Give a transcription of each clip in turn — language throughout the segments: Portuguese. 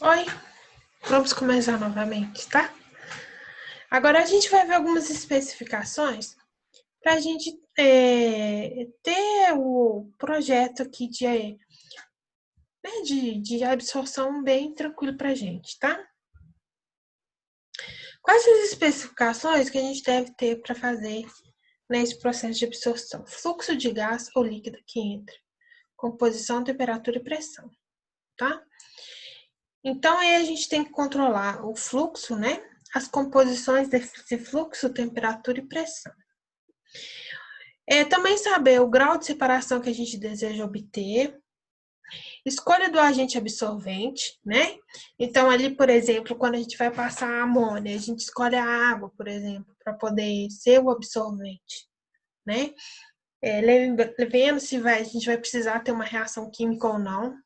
Oi, vamos começar novamente, tá? Agora a gente vai ver algumas especificações para a gente ter o projeto aqui de absorção bem tranquilo para a gente, tá? Quais as especificações que a gente deve ter para fazer nesse processo de absorção? Fluxo de gás ou líquido que entra, composição, temperatura e pressão, tá? Então, aí a gente tem que controlar o fluxo, né? As composições desse fluxo, temperatura e pressão. Também saber o grau de separação que a gente deseja obter. Escolha do agente absorvente, né? Então, ali, por exemplo, quando a gente vai passar a amônia, a gente escolhe a água, por exemplo, para poder ser o absorvente, né? Vendo se a gente vai precisar ter uma reação química ou não,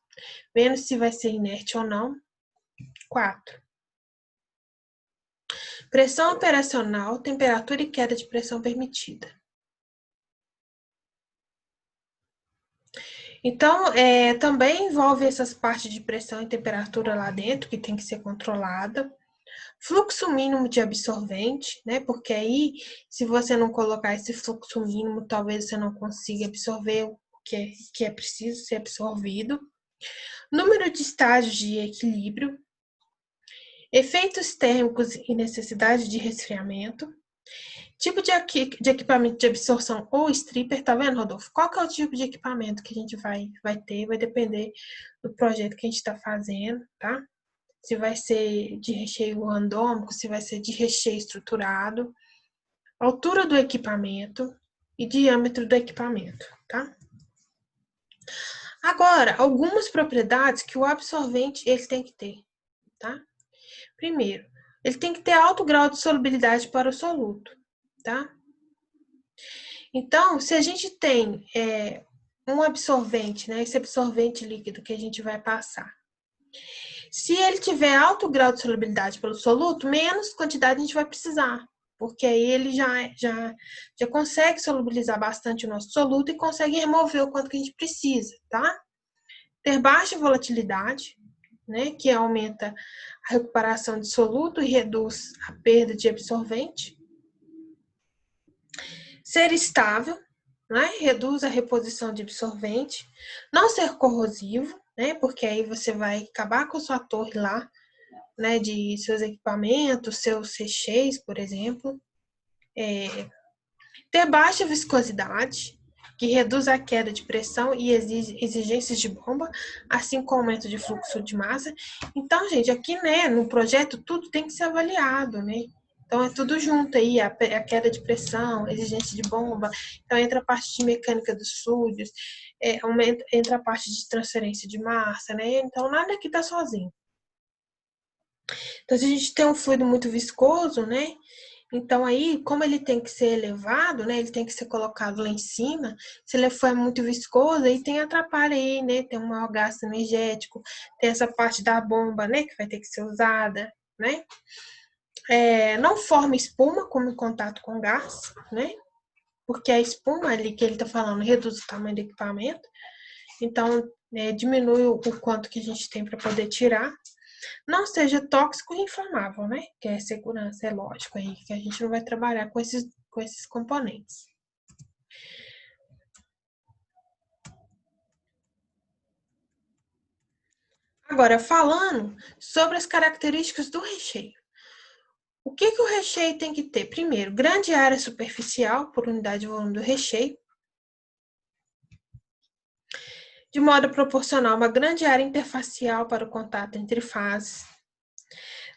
vendo se vai ser inerte ou não. 4. Pressão operacional, temperatura e queda de pressão permitida. Então, também envolve essas partes de pressão e temperatura lá dentro, que tem que ser controlada. Fluxo mínimo de absorvente, né? Porque aí, se você não colocar esse fluxo mínimo, talvez você não consiga absorver o que é preciso ser absorvido. Número de estágios de equilíbrio. Efeitos térmicos e necessidade de resfriamento. Tipo de equipamento de absorção ou stripper, tá vendo, Rodolfo? Qual que é o tipo de equipamento que a gente vai ter? Vai depender do projeto que a gente está fazendo, tá? Se vai ser de recheio randômico, se vai ser de recheio estruturado, altura do equipamento e diâmetro do equipamento, tá? Agora, algumas propriedades que o absorvente ele tem que ter, tá? Primeiro, ele tem que ter alto grau de solubilidade para o soluto, tá? Então, se a gente tem um absorvente, né, esse absorvente líquido que a gente vai passar, se ele tiver alto grau de solubilidade pelo soluto, menos quantidade a gente vai precisar, porque aí ele já consegue solubilizar bastante o nosso soluto e consegue remover o quanto que a gente precisa, tá? Ter baixa volatilidade, né, que aumenta a recuperação de soluto e reduz a perda de absorvente. Ser estável, né, reduz a reposição de absorvente. Não ser corrosivo, né, porque aí você vai acabar com a sua torre lá, né, de seus equipamentos, seus recheios, por exemplo. Ter baixa viscosidade, que reduz a queda de pressão e exigências de bomba, assim como o aumento de fluxo de massa. Então, gente, aqui, né, no projeto, tudo tem que ser avaliado, né? Então, é tudo junto aí, a queda de pressão, exigência de bomba. Então, entra a parte de mecânica dos fluidos, entra a parte de transferência de massa, né? Então, nada aqui tá sozinho. Então, se a gente tem um fluido muito viscoso, né? Então, aí, como ele tem que ser elevado, né? Ele tem que ser colocado lá em cima. Se ele for muito viscoso, aí tem atrapalho aí, né? Tem um maior gasto energético, tem essa parte da bomba, né? Que vai ter que ser usada, né? Não forma espuma como em contato com gás, né? Porque a espuma ali que ele tá falando reduz o tamanho do equipamento. Então, diminui o quanto que a gente tem para poder tirar. Não seja tóxico e inflamável, né? Que é segurança, é lógico aí, que a gente não vai trabalhar com esses componentes. Agora, falando sobre as características do recheio. O que o recheio tem que ter? Primeiro, grande área superficial por unidade de volume do recheio. De modo proporcional, uma grande área interfacial para o contato entre fases.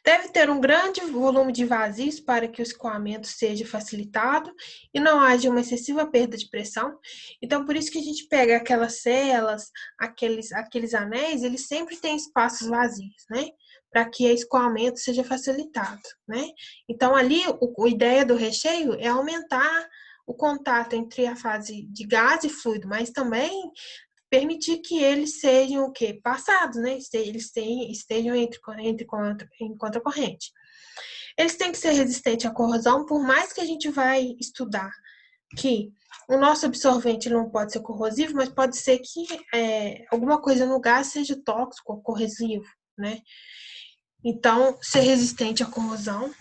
Deve ter um grande volume de vazios para que o escoamento seja facilitado e não haja uma excessiva perda de pressão. Então, por isso que a gente pega aquelas celas, aqueles anéis, eles sempre têm espaços vazios, né? Para que o escoamento seja facilitado, né? Então, ali, a ideia do recheio é aumentar o contato entre a fase de gás e fluido, mas também permitir que eles sejam o quê? Passados, né? Eles estejam em contracorrente. Eles têm que ser resistentes à corrosão, por mais que a gente vai estudar que o nosso absorvente não pode ser corrosivo, mas pode ser que alguma coisa no gás seja tóxico ou corrosivo, né? Então, ser resistente à corrosão,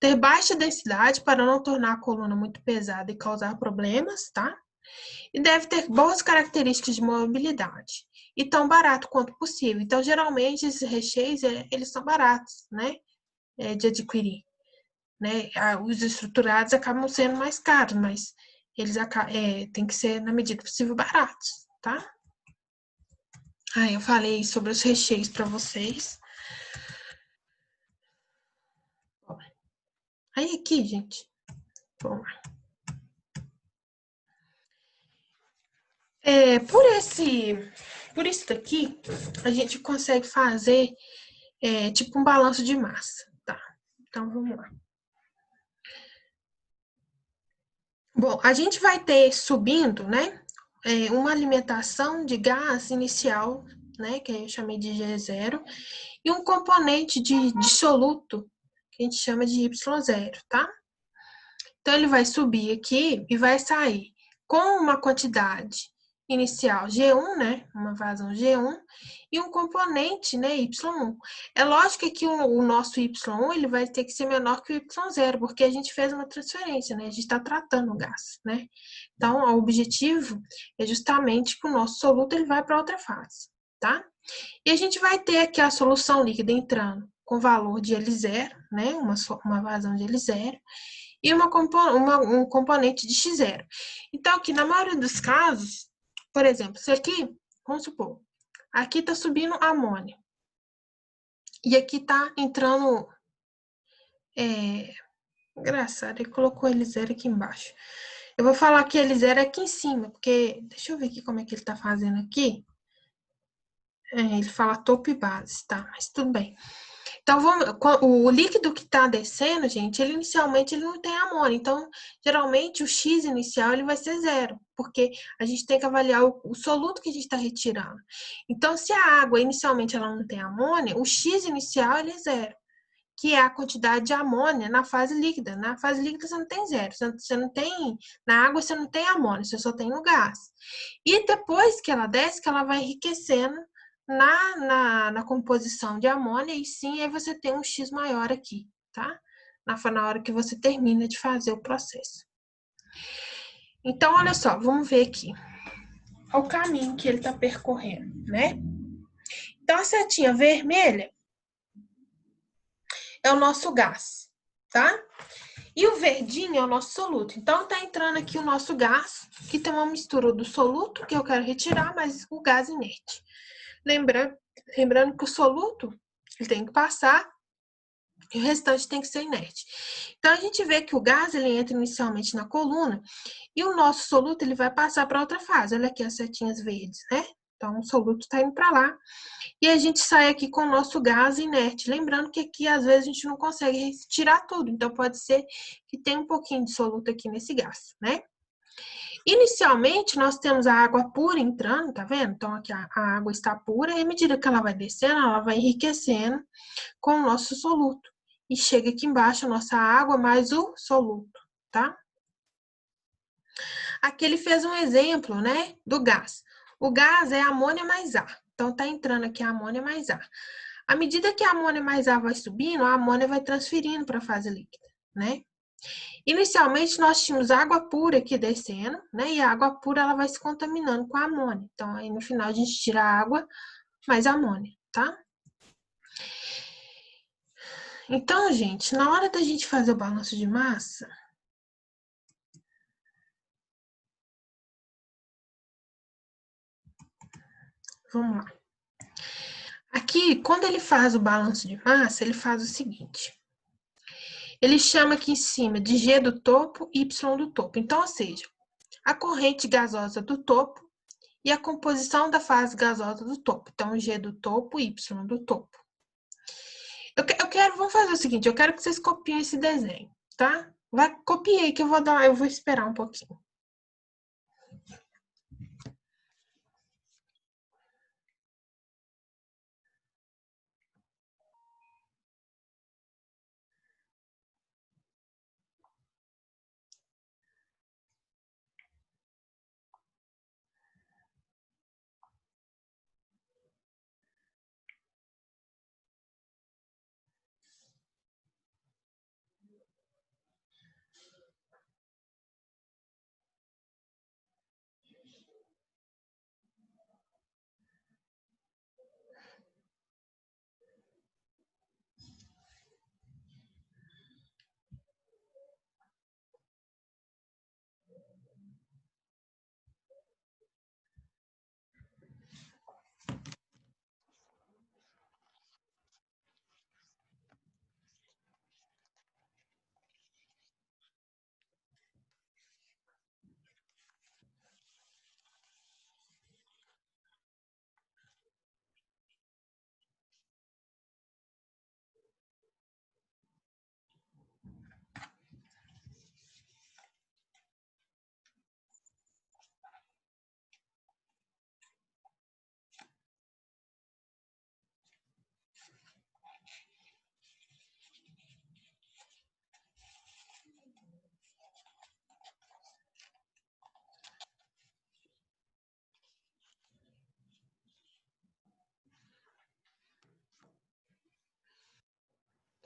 ter baixa densidade para não tornar a coluna muito pesada e causar problemas, tá? E deve ter boas características de mobilidade e tão barato quanto possível. Então, geralmente, esses recheios, eles são baratos, né? De adquirir, né? Os estruturados acabam sendo mais caros, mas eles têm que ser, na medida possível, baratos, tá? Aí eu falei sobre os recheios para vocês. Aí aqui, gente, vamos lá. Por isso daqui, a gente consegue fazer tipo um balanço de massa, tá? Então, vamos lá. Bom, a gente vai ter subindo, né, uma alimentação de gás inicial, né, que eu chamei de G0, e um componente de soluto, que a gente chama de Y0, tá? Então, ele vai subir aqui e vai sair com uma quantidade inicial G1, né? Uma vazão G1, e um componente, né, Y1. É lógico que o nosso Y1 ele vai ter que ser menor que o Y0, porque a gente fez uma transferência, né? A gente está tratando o gás, né? Então, o objetivo é justamente que o nosso soluto ele vai para outra fase, tá? E a gente vai ter aqui a solução líquida entrando com valor de L0, né? Uma vazão de L0 e um componente de X0. Então, aqui, na maioria dos casos, por exemplo, se aqui, vamos supor, aqui está subindo amônia. E aqui está entrando. Engraçado, ele colocou L0 aqui embaixo. Eu vou falar que L0 é aqui em cima, porque. Deixa eu ver aqui como é que ele está fazendo aqui. Ele fala topo e base, tá? Mas tudo bem. Então, o líquido que está descendo, gente, ele inicialmente ele não tem amônia. Então, geralmente, o X inicial ele vai ser zero, porque a gente tem que avaliar o soluto que a gente está retirando. Então, se a água inicialmente ela não tem amônia, o X inicial ele é zero, que é a quantidade de amônia na fase líquida. Na fase líquida você não tem zero, você não tem, na água você não tem amônia, você só tem no gás. E depois que ela desce, que ela vai enriquecendo na composição de amônia, e sim, aí você tem um X maior aqui, tá? Na hora que você termina de fazer o processo. Então, olha só, vamos ver aqui. Olha o caminho que ele está percorrendo, né? Então, a setinha vermelha é o nosso gás, tá? E o verdinho é o nosso soluto. Então, tá entrando aqui o nosso gás, que tem uma mistura do soluto, que eu quero retirar, mas o gás inerte. Lembrando que o soluto ele tem que passar e o restante tem que ser inerte. Então, a gente vê que o gás ele entra inicialmente na coluna e o nosso soluto ele vai passar para outra fase. Olha aqui as setinhas verdes, né? Então, o soluto está indo para lá. E a gente sai aqui com o nosso gás inerte. Lembrando que aqui, às vezes, a gente não consegue tirar tudo. Então, pode ser que tenha um pouquinho de soluto aqui nesse gás, né? Inicialmente, nós temos a água pura entrando, tá vendo? Então, aqui a água está pura e à medida que ela vai descendo, ela vai enriquecendo com o nosso soluto. E chega aqui embaixo a nossa água mais o soluto, tá? Aqui ele fez um exemplo, né, do gás. O gás é amônia mais ar. Então, tá entrando aqui a amônia mais ar. À medida que a amônia mais ar vai subindo, a amônia vai transferindo para a fase líquida, né? Inicialmente, nós tínhamos água pura aqui descendo, né? E a água pura ela vai se contaminando com a amônia. Então, aí no final a gente tira a água mais amônia, tá? Então, gente, na hora da gente fazer o balanço de massa, vamos lá. Aqui, quando ele faz o balanço de massa, ele faz o seguinte. Ele chama aqui em cima de G do topo e Y do topo. Então, ou seja, a corrente gasosa do topo e a composição da fase gasosa do topo. Então, G do topo e Y do topo. Vamos fazer o seguinte, eu quero que vocês copiem esse desenho, tá? Copiei que eu vou esperar um pouquinho.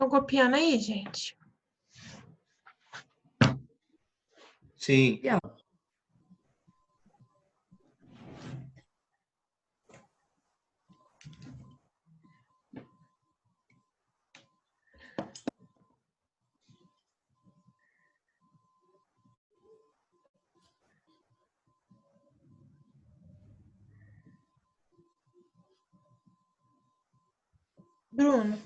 Estão copiando aí, gente? Sim. Bruno,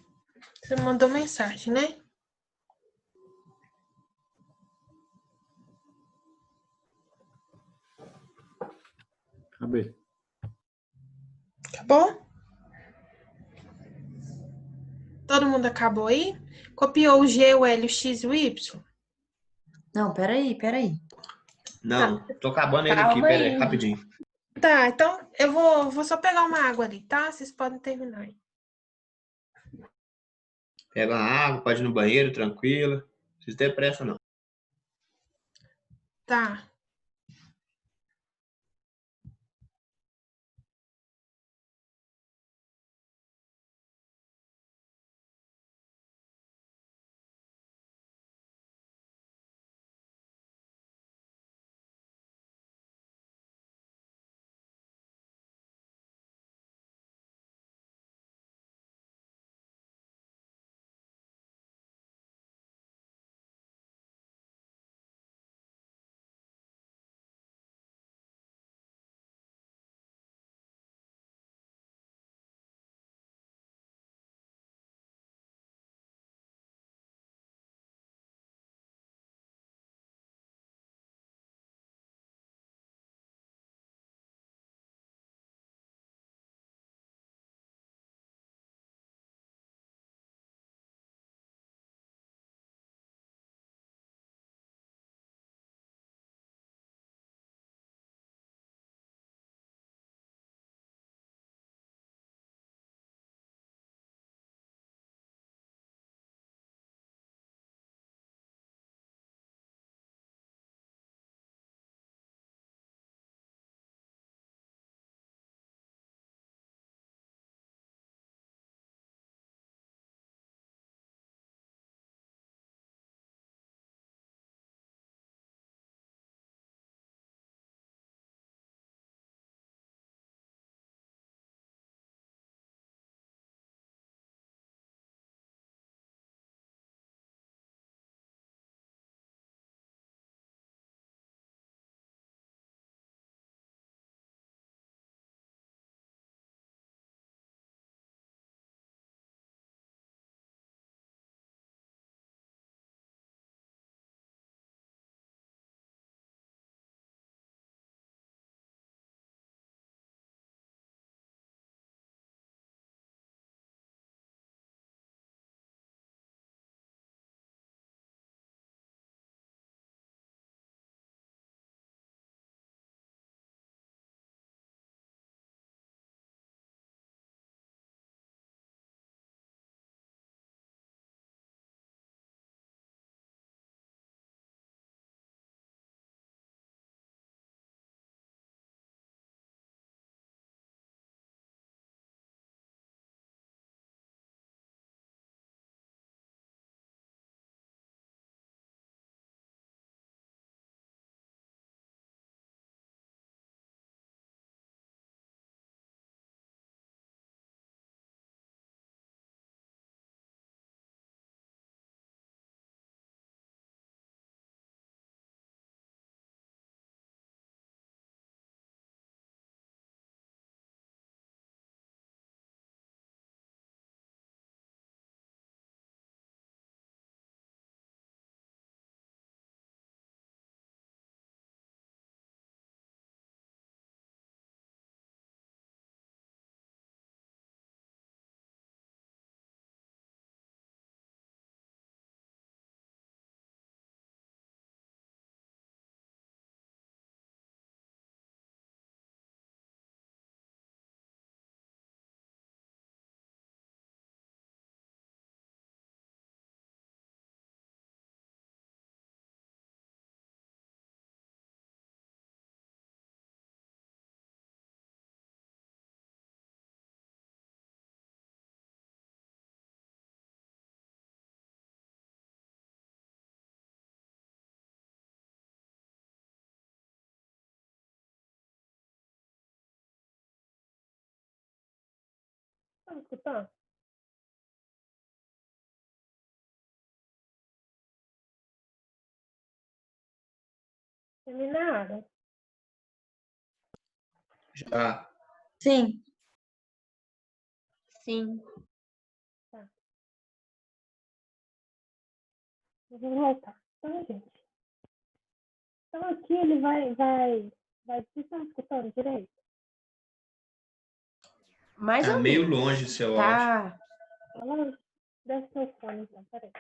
você mandou mensagem, né? Acabei. Acabou? Todo mundo acabou aí? Copiou o G, o L, o X e o Y? Não, peraí. Não, tô acabando ele aqui, Calma pera aí, aí. rapidinho. Tá, então eu vou só pegar uma água ali, tá? Vocês podem terminar aí. Pega uma água, pode ir no banheiro, tranquila. Não precisa ter pressa, não. Tá. me escutando? Terminaram? Já. Sim. Sim. Eu vou voltar. Então, gente. Então aqui ele vai. Vocês estão escutando direito? Mais Tá ou meio menos. longe o seu áudio. Tá. Ela deve ser o fone, então, peraí.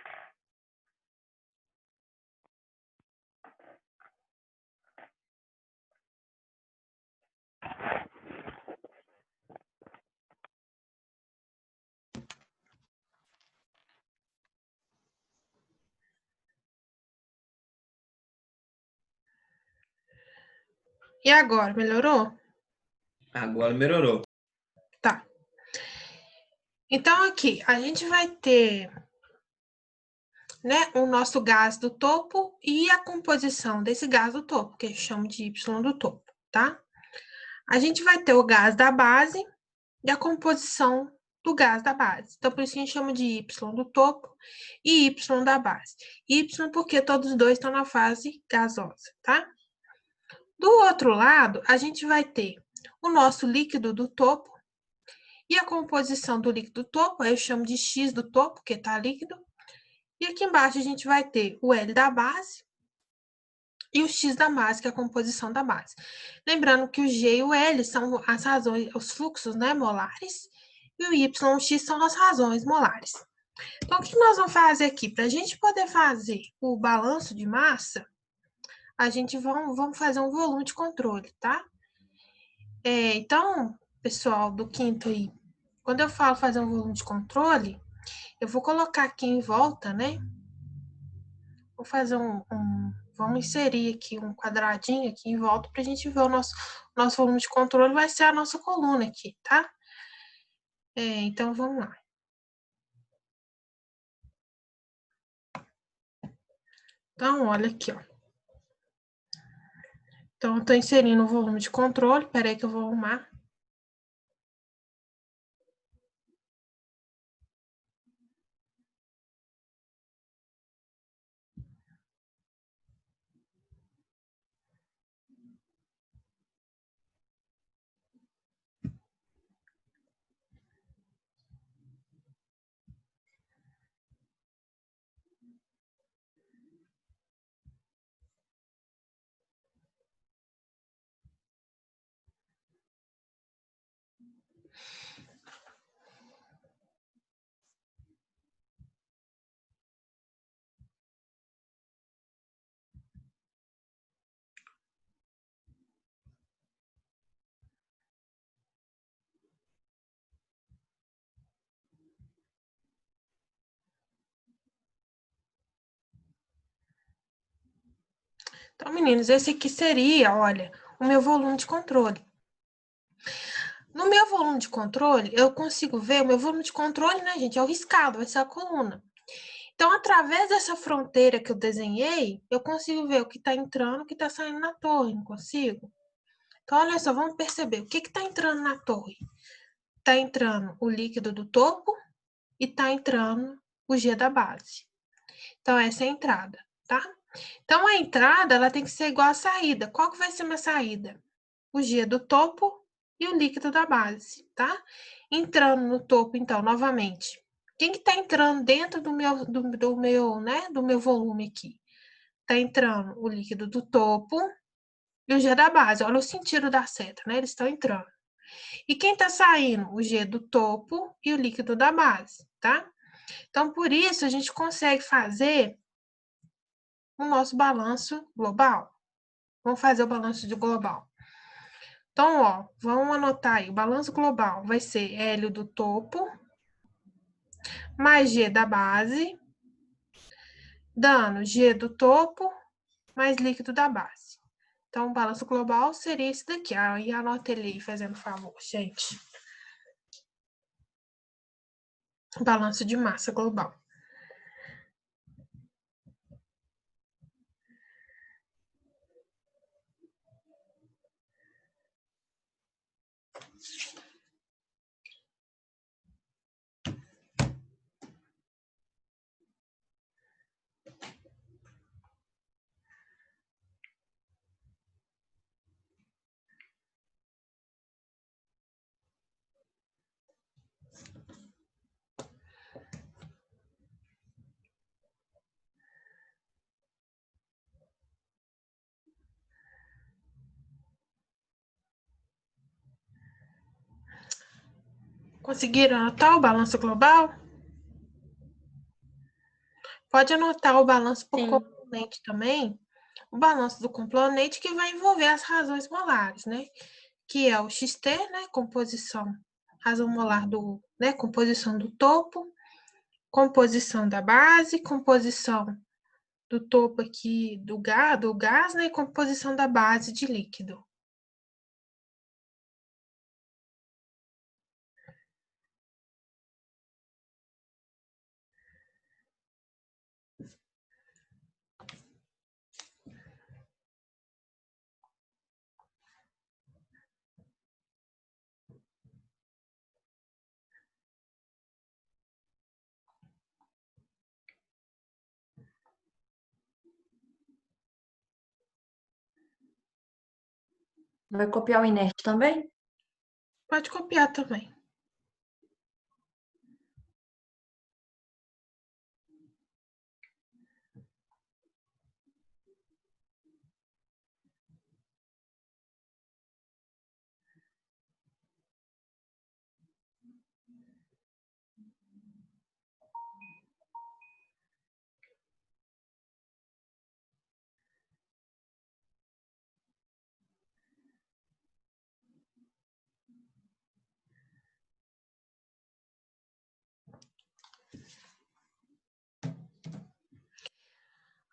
E agora, melhorou? Agora melhorou. Tá. Então, aqui, a gente vai ter, né, o nosso gás do topo e a composição desse gás do topo, que eu chamo de Y do topo, tá? A gente vai ter o gás da base e a composição do gás da base. Então, por isso que a gente chama de Y do topo e Y da base. Y porque todos os dois estão na fase gasosa, tá? Do outro lado, a gente vai ter o nosso líquido do topo e a composição do líquido do topo, aí eu chamo de X do topo, porque tá líquido. E aqui embaixo a gente vai ter o L da base e o X da base, que é a composição da base. Lembrando que o G e o L são as razões, os fluxos, né, molares, e o Y e o X são as razões molares. Então, o que nós vamos fazer aqui? Para a gente poder fazer o balanço de massa, a gente vamos fazer um volume de controle, tá? Então, pessoal do quinto aí, quando eu falo fazer um volume de controle, eu vou colocar aqui em volta, né? Vou fazer vamos inserir aqui um quadradinho aqui em volta para a gente ver o nosso volume de controle, vai ser a nossa coluna aqui, tá? Então, vamos lá. Então, olha aqui, ó. Então, eu tô inserindo o volume de controle, peraí que eu vou arrumar. Então, meninos, esse aqui seria, olha, o meu volume de controle. No meu volume de controle, eu consigo ver o meu volume de controle, né, gente? É o riscado, vai ser a coluna. Então, através dessa fronteira que eu desenhei, eu consigo ver o que está entrando, o que está saindo na torre, não consigo? Então, olha só, vamos perceber o que está entrando na torre. Está entrando o líquido do topo e está entrando o G da base. Então, essa é a entrada, tá? Então, a entrada, ela tem que ser igual à saída. Qual que vai ser minha saída? O G do topo e o líquido da base, tá? Entrando no topo, então, novamente. Quem que tá entrando dentro do meu volume aqui? Tá entrando o líquido do topo e o G da base. Olha o sentido da seta, né? Eles estão entrando. E quem tá saindo? O G do topo e o líquido da base, tá? Então, por isso, a gente consegue fazer o nosso balanço global. Vamos fazer o balanço de global. Então, ó, vamos anotar aí. O balanço global vai ser L do topo mais G da base, dando G do topo mais líquido da base. Então, o balanço global seria esse daqui. Aí, anota ele aí, fazendo favor, gente. Balanço de massa global. Conseguiram anotar o balanço global? Pode anotar o balanço por Sim. componente também. O balanço do componente que vai envolver as razões molares, né? Que é o XT, né? Composição, razão molar do, né? Composição do topo, composição da base, composição do topo aqui do gás, né? E composição da base de líquido. Vai copiar o inerte também? Pode copiar também.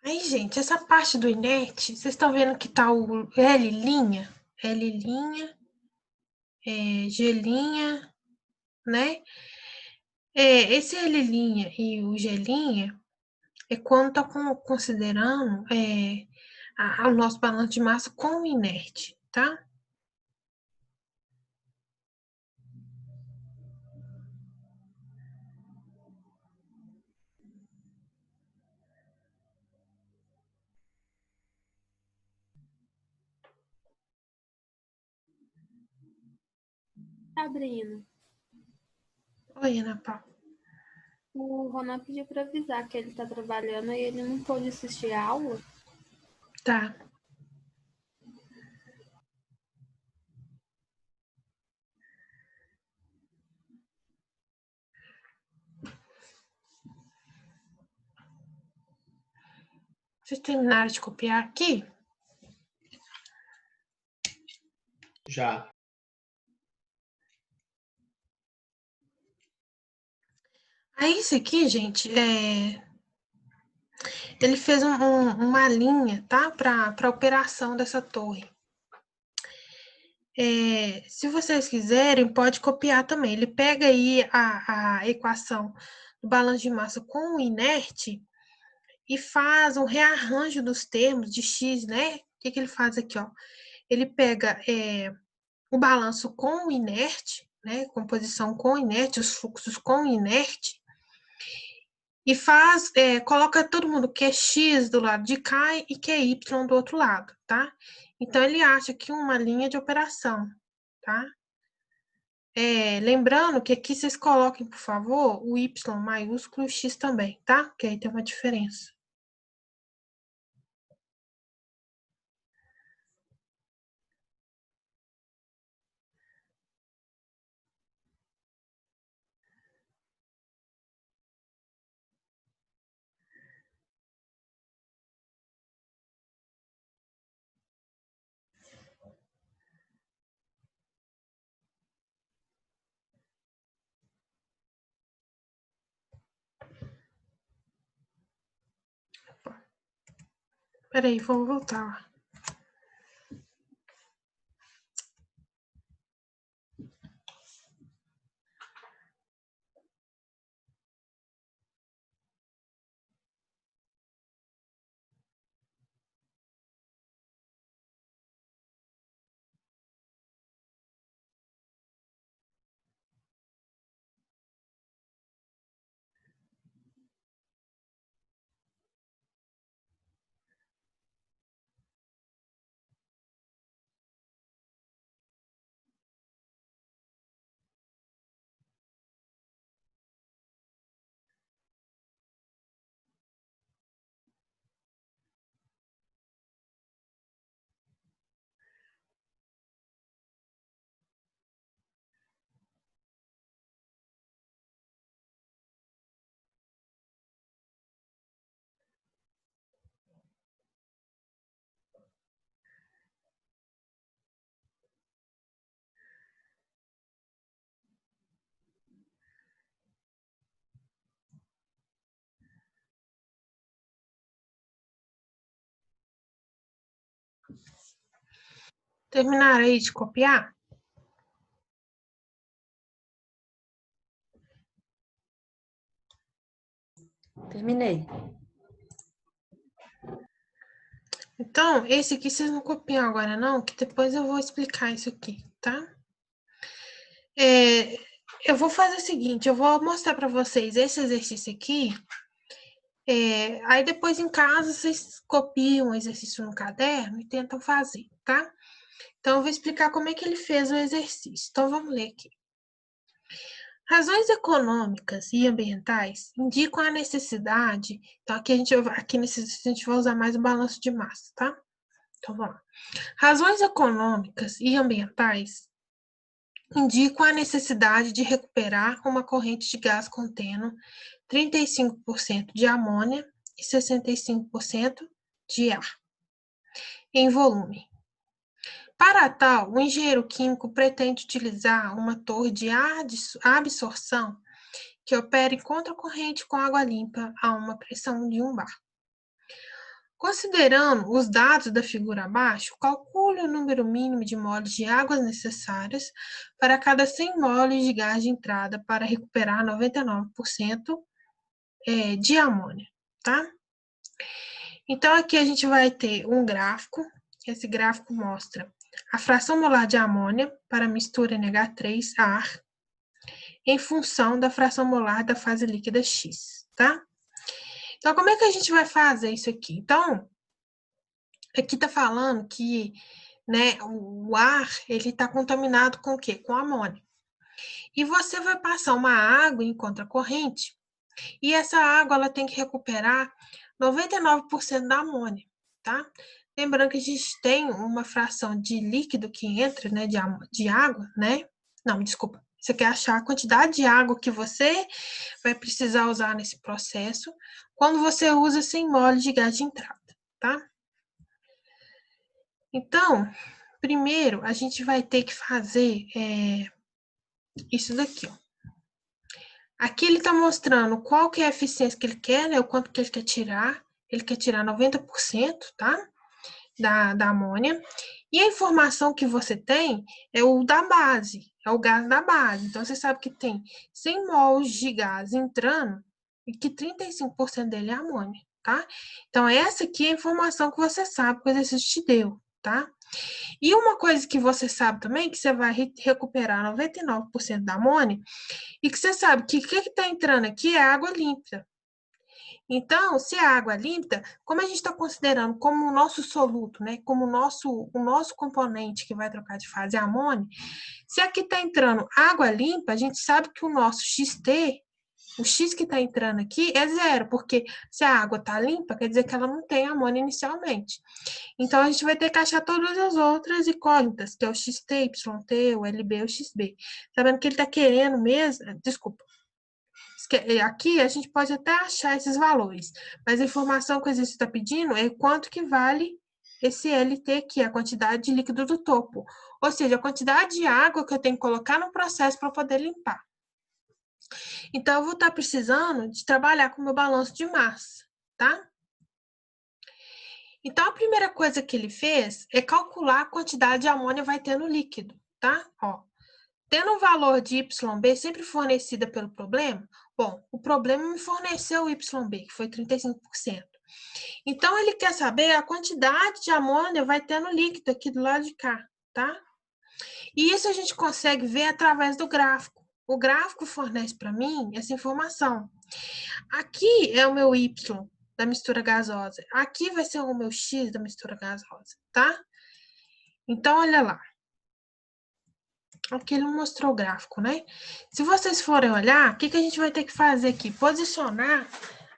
Aí, gente, essa parte do inerte, vocês estão vendo que tá o L', G', né? Esse L' e o G' é quando tá considerando o nosso balanço de massa com o inerte, tá? Sabrina, Oi, Ana Paula. o Ronan pediu para avisar que ele está trabalhando e ele não pôde assistir a aula. Tá. Vocês terminaram de copiar aqui? Já. Aí, isso aqui, gente, ele fez uma linha, tá? Para a operação dessa torre. Se vocês quiserem, pode copiar também. Ele pega aí a equação do balanço de massa com o inerte e faz um rearranjo dos termos de X, né? O que ele faz aqui, ó? Ele pega o balanço com o inerte, né? Composição com inerte, os fluxos com inerte, e coloca todo mundo que é X do lado de cá e que é Y do outro lado, tá? Então, ele acha que uma linha de operação, tá? Lembrando que aqui vocês coloquem, por favor, o Y maiúsculo e o X também, tá? Que aí tem uma diferença. Peraí, vou voltar lá. Terminaram aí de copiar? Terminei. Então, esse aqui vocês não copiam agora não, que depois eu vou explicar isso aqui, tá? Eu vou fazer o seguinte, eu vou mostrar para vocês esse exercício aqui, aí depois em casa vocês copiam o exercício no caderno e tentam fazer, tá? Então, eu vou explicar como é que ele fez o exercício. Então, vamos ler aqui. Razões econômicas e ambientais indicam a necessidade. Então, aqui nesse exercício a gente vai usar mais o balanço de massa, tá? Então, vamos lá. Razões econômicas e ambientais indicam a necessidade de recuperar uma corrente de gás contendo 35% de amônia e 65% de ar em volume. Para tal, o engenheiro químico pretende utilizar uma torre de absorção que opere contracorrente com água limpa a uma pressão de 1 bar. Considerando os dados da figura abaixo, calcule o número mínimo de moles de água necessárias para cada 100 moles de gás de entrada para recuperar 99% de amônia, tá? Então, aqui a gente vai ter um gráfico. Esse gráfico mostra a fração molar de amônia para a mistura NH3 ar em função da fração molar da fase líquida X, tá? Então, como é que a gente vai fazer isso aqui? Então, aqui tá falando que, né, o ar, ele tá contaminado com o quê? Com amônia. E você vai passar uma água em contracorrente, e essa água, ela tem que recuperar 99% da amônia, tá? Lembrando que a gente tem uma fração de líquido que entra, né, de água, né? Não, desculpa. Você quer achar a quantidade de água que você vai precisar usar nesse processo quando você usa 100 mol de gás de entrada, tá? Então, primeiro, a gente vai ter que fazer isso daqui, ó. Aqui ele está mostrando qual que é a eficiência que ele quer, né? O quanto que ele quer tirar. Ele quer tirar 90%, tá? Da amônia. E a informação que você tem é o da base, é o gás da base. Então, você sabe que tem 100 mols de gás entrando e que 35% dele é amônia, tá? Então, essa aqui é a informação que você sabe que o exercício te deu, tá? E uma coisa que você sabe também, que você vai recuperar 99% da amônia, e que você sabe que o que está entrando aqui é água limpa. Então, se é água limpa, como a gente está considerando como o nosso soluto, né, como o nosso componente que vai trocar de fase é amônia, se aqui está entrando água limpa, a gente sabe que o nosso XT, o X que está entrando aqui é zero, porque se a água está limpa, quer dizer que ela não tem amônia inicialmente. Então, a gente vai ter que achar todas as outras incógnitas, que é o XT, YT, o LB, o XB. Sabendo que ele está querendo mesmo, desculpa, aqui a gente pode até achar esses valores, mas a informação que o exercício está pedindo é quanto que vale esse LT aqui, a quantidade de líquido do topo. Ou seja, a quantidade de água que eu tenho que colocar no processo para poder limpar. Então, eu vou estar precisando de trabalhar com o meu balanço de massa, tá? Então, a primeira coisa que ele fez é calcular a quantidade de amônia vai ter no líquido, tá? Ó, tendo o valor de YB sempre fornecida pelo problema, bom, o problema me forneceu o YB, que foi 35%. Então, ele quer saber a quantidade de amônia vai ter no líquido aqui do lado de cá, tá? E isso a gente consegue ver através do gráfico. O gráfico fornece para mim essa informação. Aqui é o meu Y da mistura gasosa. Aqui vai ser o meu X da mistura gasosa, tá? Então, olha lá. Aqui ele mostrou o gráfico, né? Se vocês forem olhar, o que a gente vai ter que fazer aqui? Posicionar.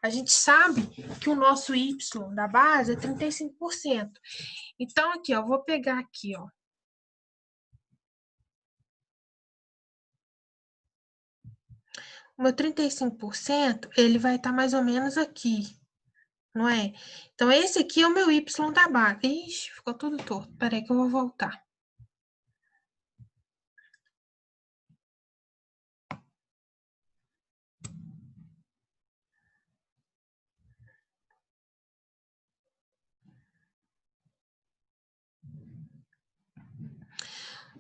A gente sabe que o nosso Y da base é 35%. Então, aqui, ó, eu vou pegar aqui, ó. O meu 35%, ele vai estar mais ou menos aqui, não é? Então, esse aqui é o meu Y da base. Ixi, ficou tudo torto. Peraí que eu vou voltar.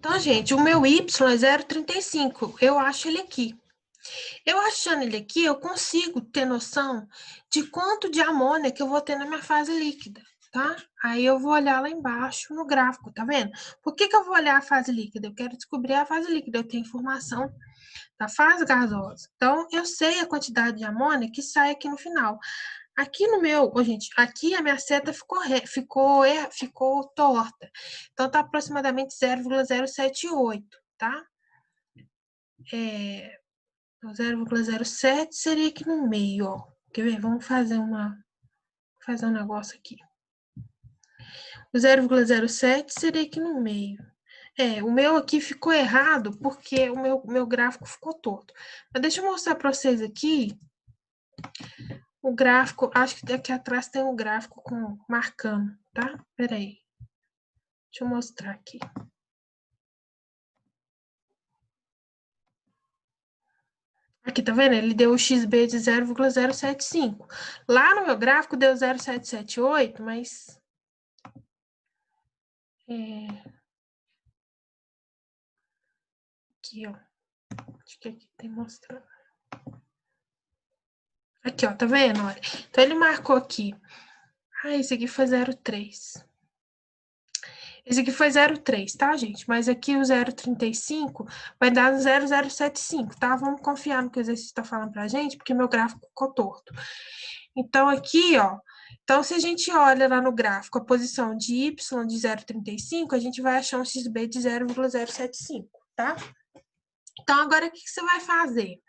Então, gente, o meu Y é 0,35. Eu acho ele aqui. Eu achando ele aqui, eu consigo ter noção de quanto de amônia que eu vou ter na minha fase líquida, tá? Aí eu vou olhar lá embaixo no gráfico, tá vendo? Por que que eu vou olhar a fase líquida? Eu quero descobrir a fase líquida, eu tenho informação da fase gasosa. Então, eu sei a quantidade de amônia que sai aqui no final. Aqui no meu, gente, aqui a minha seta ficou torta. Então, tá aproximadamente 0,078, tá? 0,07 seria aqui no meio, ó. Quer ver? Vamos fazer um negócio aqui. O 0,07 seria aqui no meio. O meu aqui ficou errado porque o meu gráfico ficou torto. Mas deixa eu mostrar para vocês aqui o gráfico. Acho que aqui atrás tem um gráfico marcando, tá? Peraí. Deixa eu mostrar aqui. Aqui, tá vendo? Ele deu o XB de 0,075. Lá no meu gráfico deu 0,778, mas... Aqui, ó. Acho que aqui tem mostrando. Aqui, ó, tá vendo? Olha. Então, ele marcou aqui. Esse aqui foi 0,3. Esse aqui foi 0,3, tá, gente? Mas aqui o 0,35 vai dar 0,075, tá? Vamos confiar no que o exercício tá falando pra gente, porque meu gráfico ficou torto. Então, aqui, ó. Então, se a gente olha lá no gráfico a posição de Y de 0,35, a gente vai achar um XB de 0,075, tá? Então, agora, o que você vai fazer?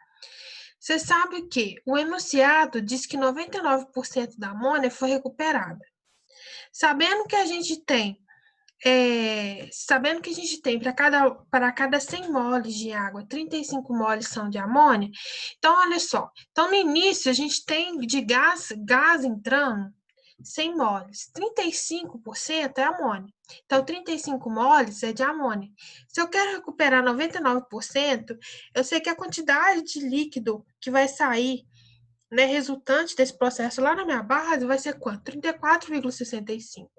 Você sabe que o enunciado diz que 99% da amônia foi recuperada. Sabendo que a gente tem para cada 100 moles de água, 35 moles são de amônia. Então, olha só. Então, no início, a gente tem de gás entrando 100 moles. 35% é amônia. Então, 35 moles é de amônia. Se eu quero recuperar 99%, eu sei que a quantidade de líquido que vai sair, né, resultante desse processo lá na minha base vai ser quanto? 34,65.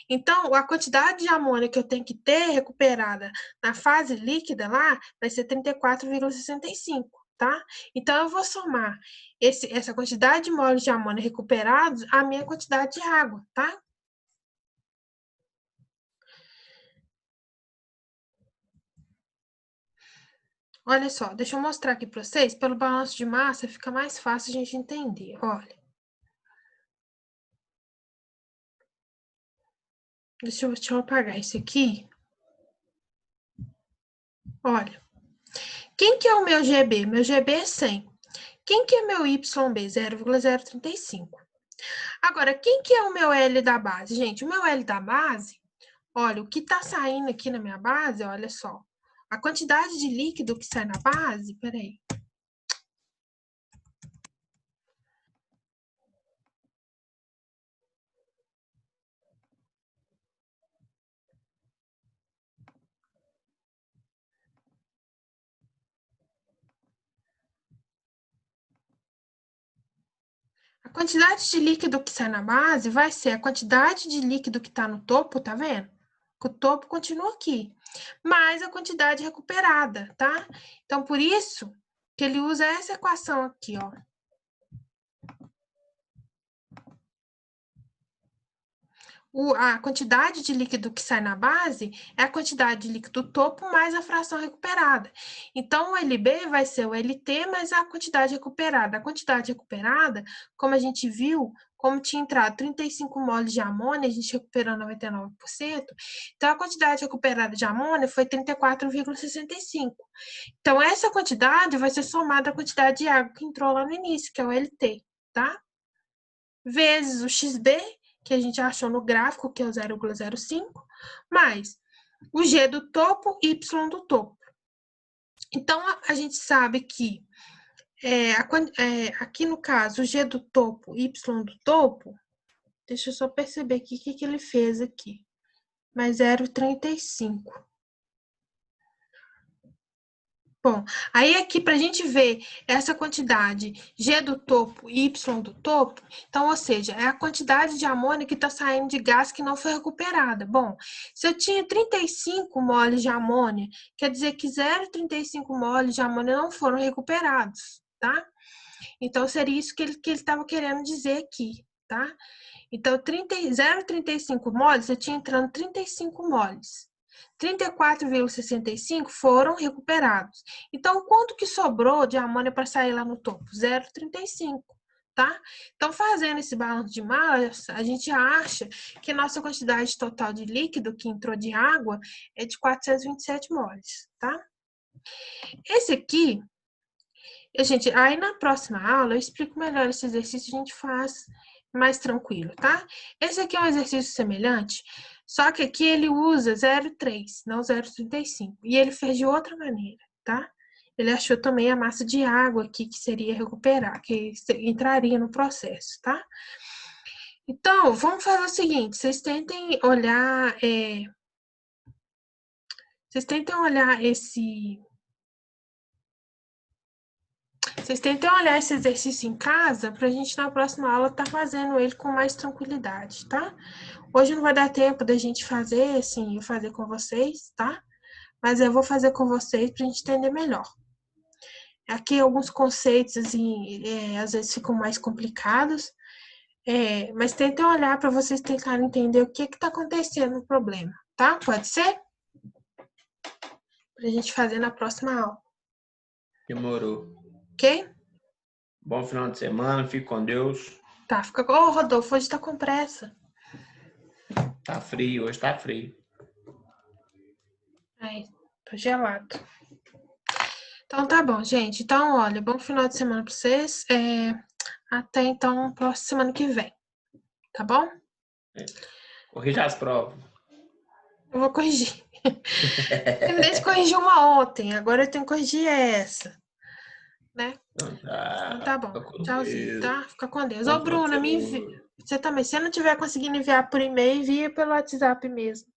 Então, a quantidade de amônia que eu tenho que ter recuperada na fase líquida lá vai ser 34,65, tá? Então, eu vou somar essa quantidade de moles de amônia recuperados à minha quantidade de água, tá? Olha só, deixa eu mostrar aqui para vocês. Pelo balanço de massa, fica mais fácil a gente entender. Olha. Deixa eu apagar isso aqui. Olha. Quem que é o meu GB? Meu GB é 100. Quem que é meu YB? 0,035. Agora, quem que é o meu L da base? Gente, o meu L da base, olha, o que tá saindo aqui na minha base, olha só. A quantidade de líquido que sai na base, peraí. A quantidade de líquido que sai na base vai ser a quantidade de líquido que tá no topo, tá vendo? O topo continua aqui, mais a quantidade recuperada, tá? Então, por isso que ele usa essa equação aqui, ó. A quantidade de líquido que sai na base é a quantidade de líquido topo mais a fração recuperada. Então, o LB vai ser o LT mais a quantidade recuperada. A quantidade recuperada, como a gente viu, como tinha entrado 35 moles de amônia, a gente recuperou 99%, então a quantidade recuperada de amônia foi 34,65. Então, essa quantidade vai ser somada à quantidade de água que entrou lá no início, que é o LT, tá? Vezes o XB, que a gente achou no gráfico, que é o 0,05, mais o G do topo, Y do topo. Então, a gente sabe que aqui no caso, o G do topo, Y do topo, deixa eu só perceber aqui o que ele fez aqui. Mais 0,35. Bom, aí aqui para a gente ver essa quantidade G do topo e Y do topo, então, ou seja, é a quantidade de amônia que está saindo de gás que não foi recuperada. Bom, se eu tinha 35 moles de amônia, quer dizer que 0,35 moles de amônia não foram recuperados, tá? Então, seria isso que ele estava querendo dizer aqui, tá? Então, 0,35 moles, eu tinha entrando 35 moles. 34,65 foram recuperados. Então, quanto que sobrou de amônia para sair lá no topo? 0,35, tá? Então, fazendo esse balanço de massas, a gente acha que a nossa quantidade total de líquido que entrou de água é de 427 moles, tá? Esse aqui, gente, aí na próxima aula eu explico melhor esse exercício, a gente faz mais tranquilo, tá? Esse aqui é um exercício semelhante, só que aqui ele usa 0,3, não 0,35. E ele fez de outra maneira, tá? Ele achou também a massa de água aqui que seria recuperar, que entraria no processo, tá? Então, vamos fazer o seguinte, vocês tentem olhar esse exercício em casa para a gente na próxima aula estar fazendo ele com mais tranquilidade, tá? Hoje não vai dar tempo da gente fazer, assim, eu fazer com vocês, tá? Mas eu vou fazer com vocês para a gente entender melhor. Aqui alguns conceitos, assim, às vezes ficam mais complicados, mas tentem olhar para vocês tentarem entender o que está acontecendo no problema, tá? Pode ser? Para a gente fazer na próxima aula. Demorou. Ok? Bom final de semana, fique com Deus. Tá, fica... Ô, Rodolfo, hoje tá com pressa. Tá frio, hoje tá frio. Ai, tô gelado. Então tá bom, gente. Então, olha, bom final de semana pra vocês. Até então, próxima semana que vem. Tá bom? Corrija as provas. Eu vou corrigir. Terminei de corrigir uma ontem, agora eu tenho que corrigir essa. Né? Então tá bom. Tchauzinho, tá? Fica com Deus. Ô, Bruna, me envia. Você também. Se você não tiver conseguindo enviar por e-mail, envia pelo WhatsApp mesmo.